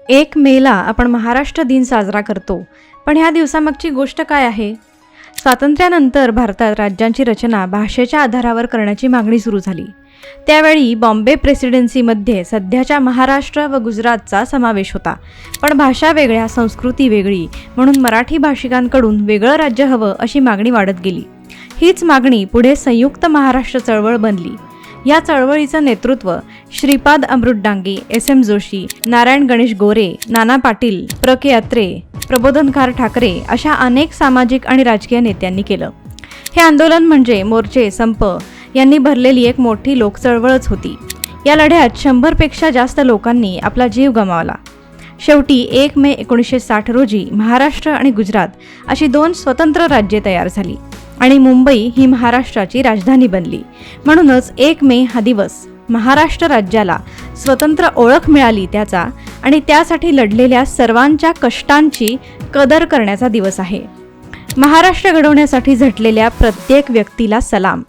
1 मेला आपण महाराष्ट्र दिन साजरा करतो, पण ह्या दिवसामागची गोष्ट काय आहे? स्वातंत्र्यानंतर भारतात राज्यांची रचना भाषेच्या आधारावर करण्याची मागणी सुरू झाली. त्यावेळी बॉम्बे प्रेसिडेन्सीमध्ये सध्याच्या महाराष्ट्र व गुजरातचा समावेश होता. पण भाषा वेगळ्या, संस्कृती वेगळी, म्हणून मराठी भाषिकांकडून वेगळं राज्य हवं अशी मागणी वाढत गेली. हीच मागणी पुढे संयुक्त महाराष्ट्र चळवळ बनली. या चळवळीचं नेतृत्व श्रीपाद अमृत डांगे, S.M. जोशी, नारायण गणेश गोरे, नाना पाटील, के. अत्रे, प्रबोधनकार ठाकरे अशा अनेक सामाजिक आणि राजकीय नेत्यांनी केलं. हे आंदोलन म्हणजे मोर्चे, संप यांनी भरलेली एक मोठी लोकचळवळच होती. या लढ्यात 100 पेक्षा जास्त लोकांनी आपला जीव गमावला. शेवटी 1 मे 1960 रोजी महाराष्ट्र आणि गुजरात अशी 2 स्वतंत्र राज्ये तयार झाली आणि मुंबई ही महाराष्ट्राची राजधानी बनली. म्हणूनच 1 मे हा दिवस महाराष्ट्र राज्याला स्वतंत्र ओळख मिळाली त्याचा आणि त्यासाठी लढलेल्या सर्वांच्या कष्टांची कदर करण्याचा दिवस आहे. महाराष्ट्र घडवण्यासाठी झटलेल्या प्रत्येक व्यक्तीला सलाम.